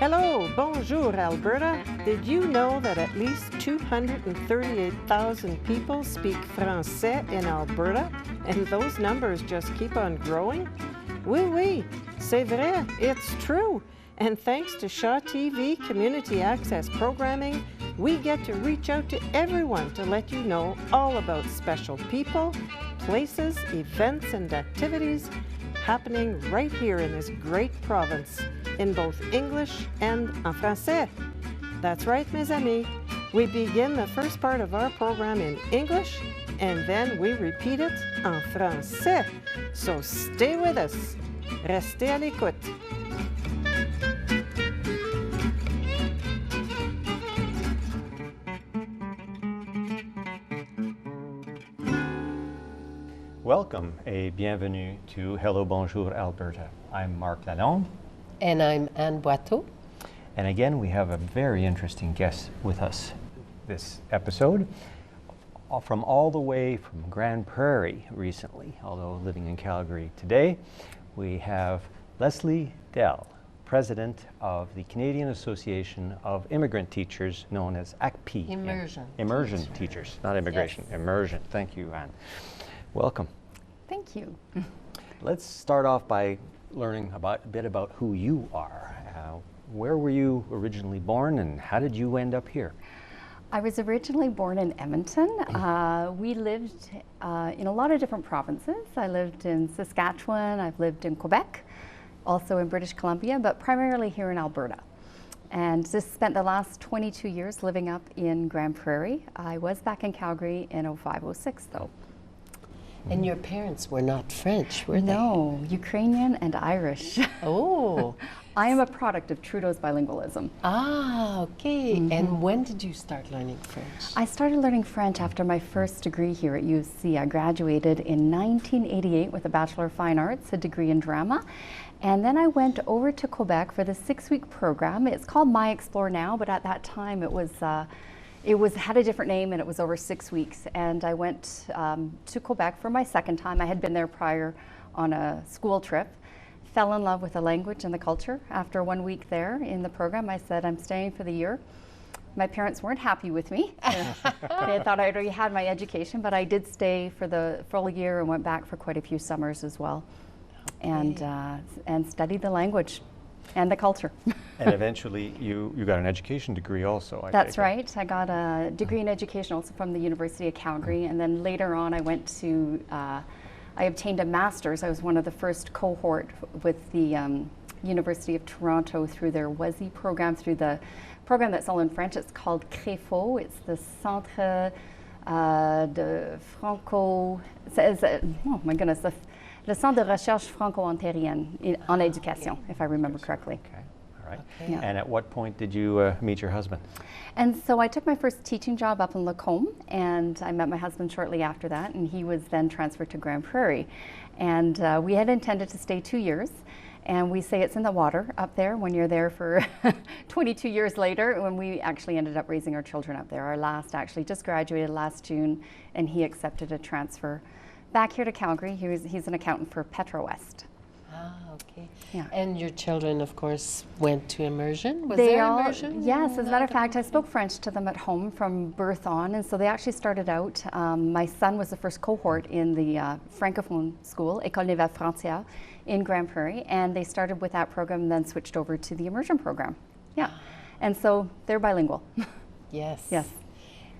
Hello, bonjour, Alberta. Did you know that at least 238,000 people speak Français in Alberta? And those numbers just keep on growing? Oui, oui, c'est vrai, it's true. And thanks to Shaw TV Community Access Programming, we get to reach out to everyone to let you know all about special people, places, events, and activities happening right here in this great province, in both English and en français. That's right, mes amis. We begin the first part of our program in English, and then we repeat it en français. So stay with us. Restez à l'écoute. Welcome et bienvenue to Hello Bonjour Alberta. I'm Marc Lalonde. And I'm Anne Boiteau. And again, we have a very interesting guest with us this episode. From all the way from Grande Prairie recently, although living in Calgary today, we have Leslie Doell, President of the Canadian Association of Immigrant Teachers, known as ACPI. Immersion. Immersion teachers, not immigration, yes. Immersion. Thank you, Anne. Welcome. Thank you. Let's start off by learning a bit about who you are. Where were you originally born and how did you end up here? I was originally born in Edmonton. We lived in a lot of different provinces. I lived in Saskatchewan, I've lived in Quebec, also in British Columbia, but primarily here in Alberta. And just spent the last 22 years living up in Grande Prairie. I was back in Calgary in 05-06 though. And your parents were not French, were they? No, Ukrainian and Irish. Oh. I am a product of Trudeau's bilingualism. Ah, okay. Mm-hmm. And when did you start learning French? I started learning French after my first degree here at UC. I graduated in 1988 with a Bachelor of Fine Arts, a degree in drama. And then I went over to Quebec for the 6-week program. It's called My Explore now, but at that time it had a different name and it was over 6 weeks. And I went to Quebec for my second time. I had been there prior on a school trip. Fell in love with the language and the culture. After 1 week there in the program, I said, I'm staying for the year. My parents weren't happy with me. They thought I already had my education, but I did stay for the full year and went back for quite a few summers as well. Okay. And studied the language and the culture. And eventually you got an education degree also, That's right. I got a degree in education also from the University of Calgary, and then later on I went to I obtained a master's. I was one of the first cohort with the University of Toronto through their WESI program, through the program that's all in French. It's called CREFO. It's the Centre de Franco... Oh my goodness, le Centre de Recherche Franco-Ontarienne en Éducation, if I remember correctly. Okay, all right. Okay. Yeah. And at what point did you meet your husband? And so I took my first teaching job up in Lacombe, and I met my husband shortly after that, and he was then transferred to Grande Prairie. And we had intended to stay 2 years, and we say it's in the water up there when you're there for 22 years later, when we actually ended up raising our children up there. Our last actually just graduated last June, and he accepted a transfer back here to Calgary. He's an accountant for Petro West. Ah, okay. Yeah. And your children, of course, went to Immersion? Was They there all, Immersion? yes, as a matter of fact, I spoke French to them at home from birth on, and so they actually started out, my son was the first cohort in the Francophone school, École Nouvelle Frontière, in Grande Prairie, and they started with that program and then switched over to the Immersion program. Yeah, and so they're bilingual. Yes. Yes.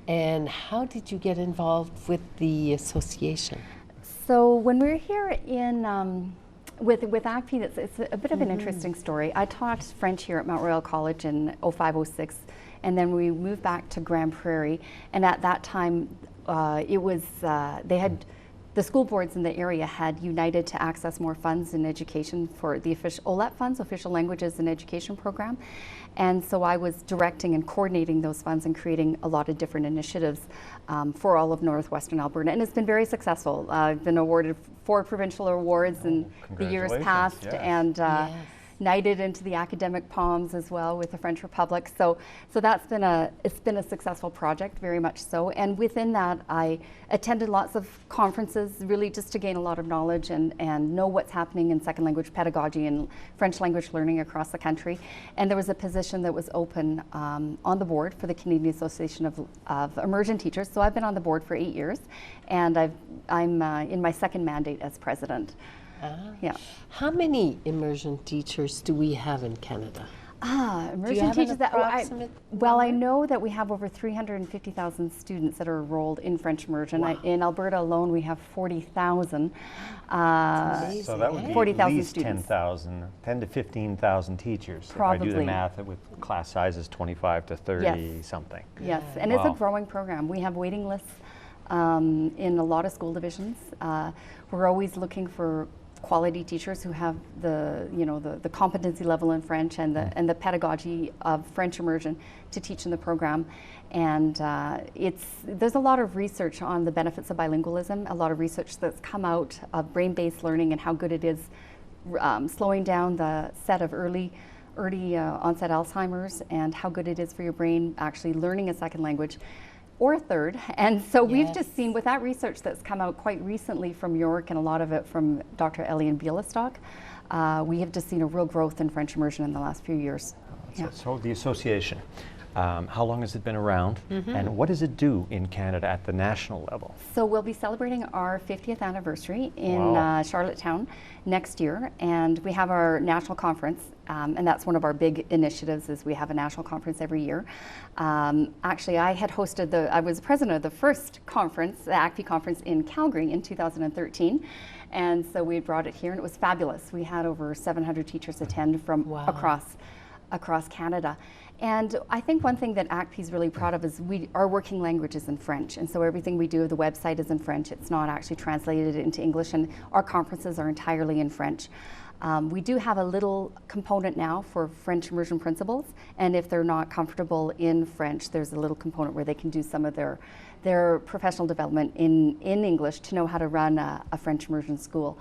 And how did you get involved with the association? So when we were here in, with ACPI, it's a bit of an interesting story. I taught French here at Mount Royal College in 05-06, and then we moved back to Grande Prairie, and at that time it was, the school boards in the area had united to access more funds in education for the official OLEP funds, Official Languages and Education Program. And so I was directing and coordinating those funds and creating a lot of different initiatives for all of northwestern Alberta. And it's been very successful. I've been awarded 4 provincial awards in the years past. Yes. And knighted into the academic palms as well with the French Republic. So that's been it's been a successful project, very much so. And within that, I attended lots of conferences, really just to gain a lot of knowledge and know what's happening in second language pedagogy and French language learning across the country. And there was a position that was open on the board for the Canadian Association of Immersion Teachers. So I've been on the board for 8 years, and I'm in my second mandate as president. Yeah. How many immersion teachers do we have in Canada? Immersion teachers. Well, I know that we have over 350,000 students that are enrolled in French immersion. Wow. In Alberta alone, we have 40,000. So that would be 40,000 at least students. 10 to 15,000 teachers. Probably. If I do the math with class sizes 25 to 30 Yes. something. Yes, and it's a growing program. We have waiting lists in a lot of school divisions. We're always looking for quality teachers who have the competency level in French and the pedagogy of French immersion to teach in the program. And there's a lot of research on the benefits of bilingualism, a lot of research that's come out of brain-based learning and how good it is slowing down the set of early onset Alzheimer's, and how good it is for your brain actually learning a second language or a third. And so we've just seen with that research that's come out quite recently from York, and a lot of it from Dr. Eliane Bialystok, we have just seen a real growth in French immersion in the last few years. So the association, how long has it been around, and what does it do in Canada at the national level? So we'll be celebrating our 50th anniversary in Charlottetown next year, and we have our national conference, and that's one of our big initiatives. Is we have a national conference every year. Actually, I was president of the first conference, the ACPI conference in Calgary in 2013, and so we brought it here, and it was fabulous. We had over 700 teachers attend from across Canada. And I think one thing that ACPI is really proud of is our working language is in French, and so everything we do, the website is in French. It's not actually translated into English, and our conferences are entirely in French. We do have a little component now for French immersion principals, and if they're not comfortable in French, there's a little component where they can do some of their professional development in English to know how to run a French immersion school.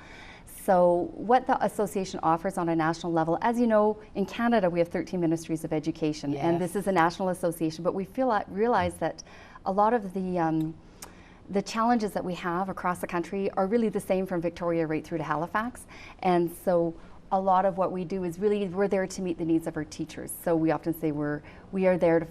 So what the association offers on a national level, as you know, in Canada we have 13 ministries of education, and this is a national association, but we realize that a lot of the challenges that we have across the country are really the same from Victoria right through to Halifax. And so a lot of what we do is really, we're there to meet the needs of our teachers. So we often say we are there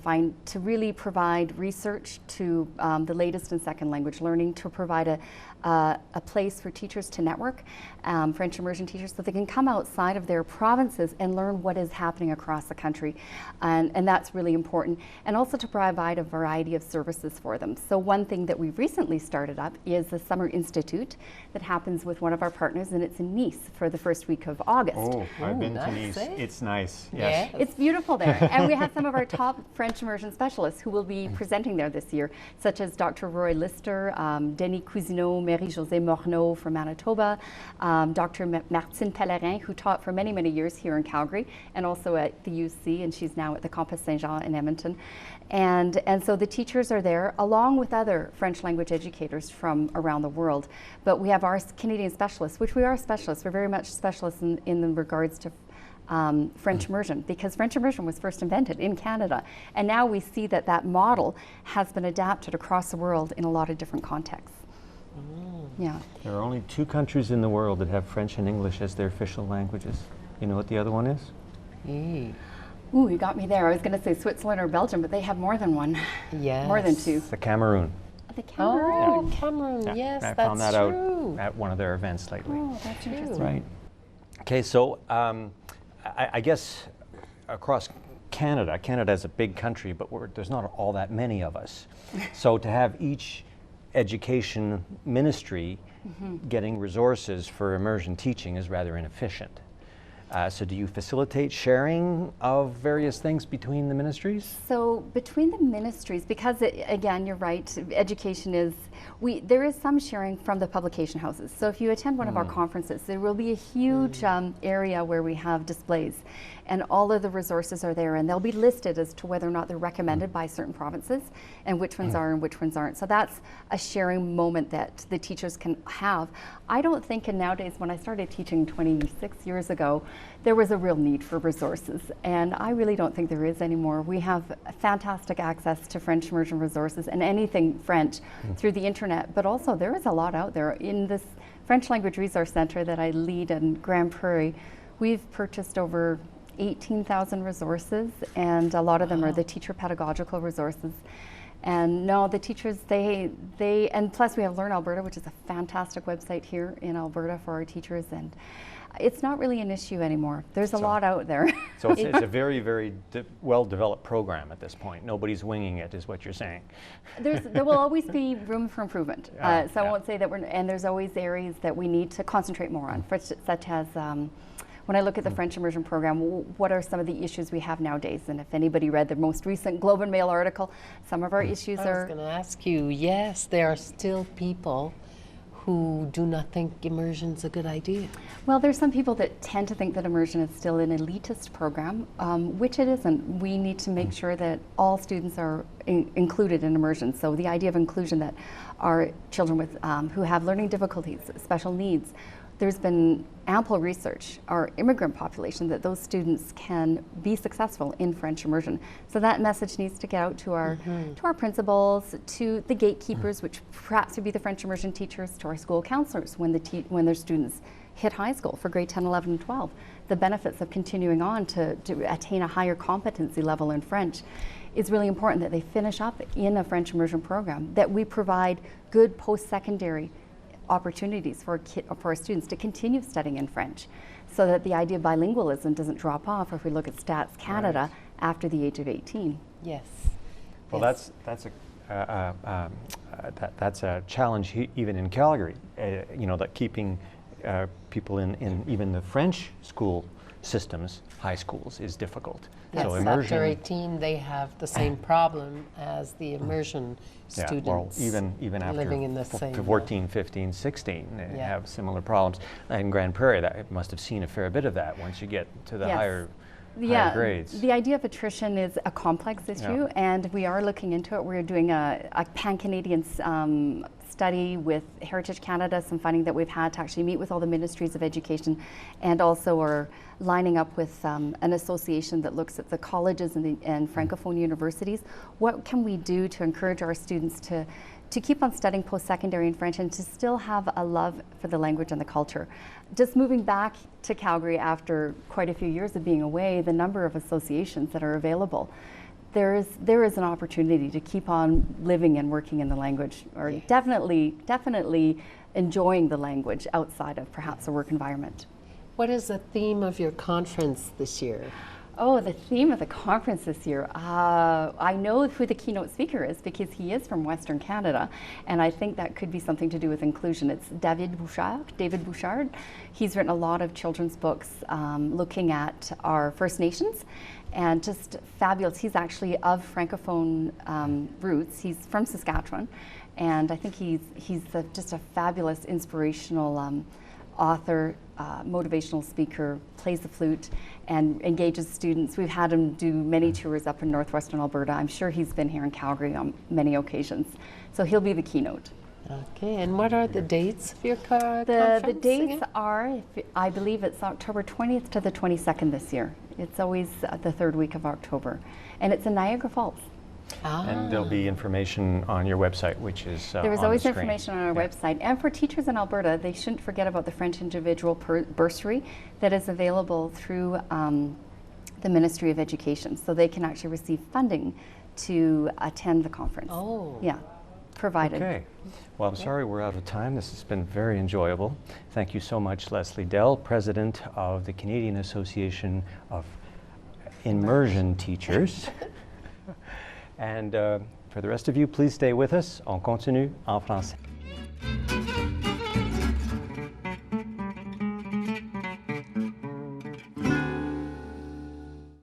to really provide research to the latest in second language learning, to provide a place for teachers to network, French immersion teachers, so they can come outside of their provinces and learn what is happening across the country. And that's really important. And also to provide a variety of services for them. So one thing that we've recently started up is the Summer Institute that happens with one of our partners, and it's in Nice for the first week of August. Oh, I've been to nice, Nice. eh? It's nice, yes. It's beautiful there. And we have some of our top French immersion specialists who will be presenting there this year, such as Dr. Roy Lister, Denis Cousineau, Marie-Josée Morneau from Manitoba, Dr. Martine Pellerin, who taught for many, many years here in Calgary and also at the UC, and she's now at the Campus Saint-Jean in Edmonton. And so the teachers are there along with other French language educators from around the world. But we have our Canadian specialists, which we are specialists. We're very much specialists in regards to French immersion, because French immersion was first invented in Canada. And now we see that that model has been adapted across the world in a lot of different contexts. Yeah. There are only 2 countries in the world that have French and English as their official languages. You know what the other one is? Ooh, you got me there. I was going to say Switzerland or Belgium, but they have more than one. Yes. More than 2. The Cameroon. The Cameroon. Oh, Cameroon, yes, I that's found that true. out at one of their events lately. Oh, that's interesting. Right. Okay, so I guess across Canada is a big country, but there's not all that many of us. So to have each education ministry getting resources for immersion teaching is rather inefficient. So do you facilitate sharing of various things between the ministries? So between the ministries, because again, you're right, education is, there is some sharing from the publication houses. So if you attend one of our conferences, there will be a huge area where we have displays, and all of the resources are there, and they'll be listed as to whether or not they're recommended by certain provinces, and which ones are and which ones aren't. So that's a sharing moment that the teachers can have. I don't think, and nowadays, when I started teaching 26 years ago, there was a real need for resources, and I really don't think there is anymore. We have fantastic access to French immersion resources and anything French through the internet, but also there is a lot out there. In this French Language Resource Center that I lead in Grand Prairie, we've purchased over 18,000 resources, and a lot of them are the teacher pedagogical resources. And no, the teachers, and plus we have Learn Alberta, which is a fantastic website here in Alberta for our teachers, and it's not really an issue anymore. There's a lot out there. So it's a very, very well-developed program at this point. Nobody's winging it, is what you're saying. There will always be room for improvement. I won't say that and there's always areas that we need to concentrate more on, such as when I look at the French immersion program, what are some of the issues we have nowadays? And if anybody read the most recent Globe and Mail article, some of our issues are... I was going to ask you, yes, there are still people who do not think immersion's a good idea. Well, there's some people that tend to think that immersion is still an elitist program, which it isn't. We need to make sure that all students are included in immersion. So the idea of inclusion, that our children with who have learning difficulties, special needs, there's been ample research, our immigrant population, that those students can be successful in French immersion. So that message needs to get out to our principals, to the gatekeepers, which perhaps would be the French immersion teachers, to our school counselors when their students hit high school for grade 10, 11, and 12. The benefits of continuing on to attain a higher competency level in French. It's really important that they finish up in a French immersion program, that we provide good post-secondary opportunities for our students to continue studying in French, so that the idea of bilingualism doesn't drop off if we look at Stats Canada after the age of 18. Yes. Well, yes. that's a challenge even in Calgary. You know, that keeping people in even the French school systems, high schools, is difficult. Yes, so immersion, after 18, they have the same problem as the immersion students. Well, even after living in the same 14, 15, 16, they have similar problems. In Grand Prairie, that must have seen a fair bit of that once you get to the higher grades. The idea of attrition is a complex issue, and we are looking into it. We're doing a pan-Canadian study with Heritage Canada, some funding that we've had to actually meet with all the ministries of education, and also are lining up with an association that looks at the colleges and Francophone universities. What can we do to encourage our students to keep on studying post-secondary in French and to still have a love for the language and the culture? Just moving back to Calgary after quite a few years of being away, the number of associations that are available, there is an opportunity to keep on living and working in the language, or definitely enjoying the language outside of perhaps a work environment. What is the theme of your conference this year? Oh, the theme of the conference this year. I know who the keynote speaker is because he is from Western Canada, and I think that could be something to do with inclusion. It's David Bouchard. He's written a lot of children's books looking at our First Nations, and just fabulous. He's actually of Francophone roots. He's from Saskatchewan, and I think he's just a fabulous inspirational author, motivational speaker, plays the flute and engages students. We've had him do many tours up in northwestern Alberta. I'm sure he's been here in Calgary on many occasions. So he'll be the keynote. Okay, and what are the dates of your conference? The dates are, I believe it's October 20th to the 22nd this year. It's always the third week of October. And it's in Niagara Falls. And there'll be information on your website, which is There is always information on our website. And for teachers in Alberta, they shouldn't forget about the French individual bursary that is available through the Ministry of Education. So they can actually receive funding to attend the conference. Oh. Yeah, provided. Okay. Well, I'm sorry we're out of time. This has been very enjoyable. Thank you so much, Leslie Doell, President of the Canadian Association of Immersion Teachers. And for the rest of you, please stay with us. On continue en français.